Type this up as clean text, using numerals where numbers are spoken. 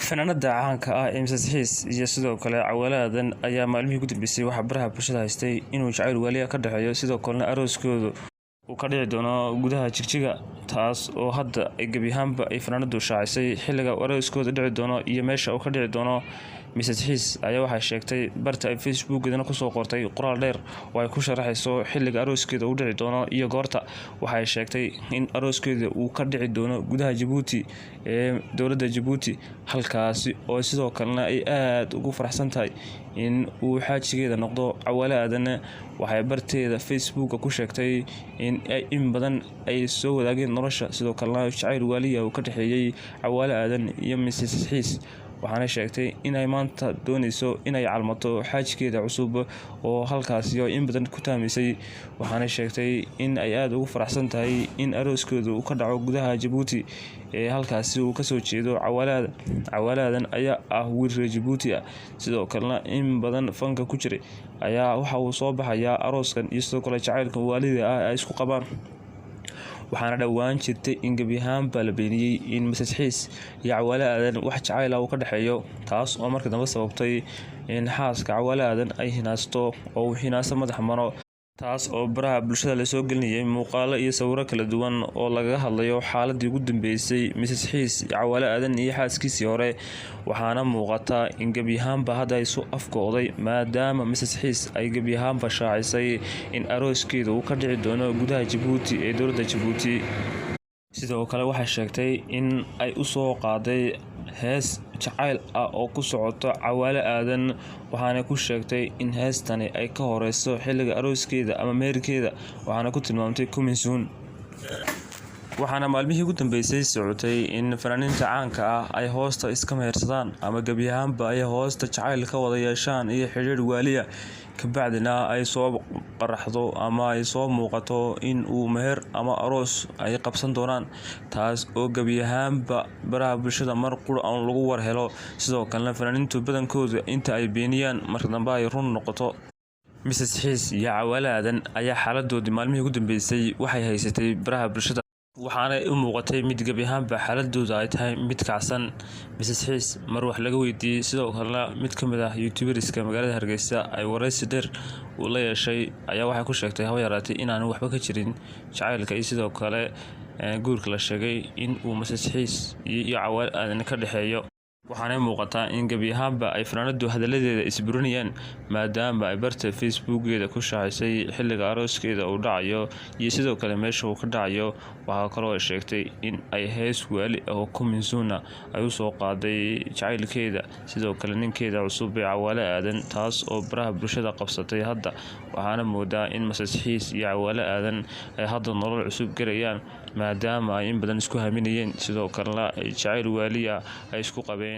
Fanaanada caanka ah ee Mrs Xiis iyo sidoo kale Cawaladan ayaa maalmihii ugu dambeysay waxa baraha bulshada haystay inuu jacayl wali ka dhaxeeyo sidoo kalena arooskoodu uu ka dhici doono gudaha Jigjiga taas oo hadda ay gabi ahaanba ay fanaanadu shaacisay xilliga arooskooda dhici doono iyo meesha uu ka dhici doono. Mrs Xiis ayaa waxay sheegtay barta ay Facebook-geedana ku soo qortay qoraal dheer oo ay ku sharaxayso xilliga arooskeeda uu dhici doono iyo goorta. Waxay sheegtay in arooskeeda uu ka dhici doono gudaha Djibouti ee dowladda Djibouti, halkaasi oo sidoo kalena ay aad ugu faraxsan tahay in uu xaajigeeda noqdo. Cawaladan waxay barteeda Facebook ku sheegtay in badan ay soo wadaageen nolosha sidoo kalena jacayl waliya uu ka dhaxeeyay Cawaladan iyo Mrs Xiis, waxaana sheegtay inay maanta doonayso inay calmato xaajigeeda cusub oo halkaasi oo in badan ku taamisay. Waxaana sheegtay in ay aad ugu faraxsan tahay in arooskoodu uu ka dhaco gudaha Djibouti ee halkaasi uu ka soo jeedo. Cawaladan ayaa ah wiil reer Djibouti ah sidoo kalena in badan fanka ku jiray ayaa waxa uu soo baxayaa arooskan iyo sidoo kale jacaylka waalida ah ay isku qabaan. Waxaana dhawaan jirtay in gabi ahaanba la beeniyay in Mrs Xiis iyo Cawaladan wax jacayl ah uu ka dhaxeeyo, taas oo markii dambe sababtay in xaaska Cawaladan ay hinaasto oo uu hinaasa madax maro, taas oo baraha bulshada la soo gelinayay muuqaalo iyo sawirro kala duwan oo lagaga hadlayo xaaladii ugu dambeysay Mrs Xiis iyo Cawaladan iyo xaaskiisii hore. Waxaana muuqata in gabi ahaanba hadda ay soo afkooday maadaama Mrs Xiis ay gabi ahaanba shaacisay in arooskeeda uu ka dhici doono gudaha Djibouti ee dowladda Djibouti. Sidoo kale waxay sheegtay in ay u soo qaaday hees jacayl ah oo ku socota Cawaladan, waxaana ku sheegtay in heestani ay ka horeyso xilliga arooskeeda ama meherkeeda, waxaana ku tilmaamtay coming soon. Waxaana maalmihii ugu dambeysay socotay in fanaaniinta caanka ah ay hoosta iska mehersadaan ama gabi ahaanba ay hoosta jacayl ka wada yeeshaan iyo xiriir waaliya, kabacdina ay soo qaraxdo ama ay soo muuqato in uu meher ama aroos ay qabsan doonaan, taas oo gabi ahaanba baraha bulshada mar qura aan lagu war helo. Sidoo kalena fanaaniintu badankooda inta ay beeniyaan marka dambe ay run noqoto. Mrs Xiis iyo Cawaladan ayaa xaaladoodii maalmihii ugu dambeysay waxay haysatay baraha bulshada, waxaana u muuqatay mid gabi ahaanba xaaladooda ay tahay mid kacsan. Mrs Xiis mar wax laga weydiiyay sidoo kalena mid ka mid ah YouTuberska magaalada Hargeysa ay wareysi dheer uu la yeeshay ayaa waxay ku sheegtay haba yaraatay inaan waxba ka jirin jacaylka iyo sidoo kale guurka la sheegay in uu Mrs Xiis iyo Cawaladan ka dhaxeeyo. Waxaana muuqata in gabi ahaanba ay fanaanadu hadaladeeda isburinayaan maadaama ay barta Facebook-geeda ku shaacisay xilliga arooskeeda uu dhacayo iyo sidoo kale meesha uu ka dhacayo. Waxaa kaloo ay sheegtay in ay hees waali ah oo coming soon ay u soo qaaday jacaylkeeda sidoo kale ninkeeda cusub ee Cawaladan, taas oo baraha bulshada qabsatay hadda. Waxaana moodaa in Mrs Xiis iyo Cawaladan ay hadda nolol cusub galayaan maadaama ay in badan isku haminayeen sidoo kalena ay jacayl waaliya ay isku qabeen.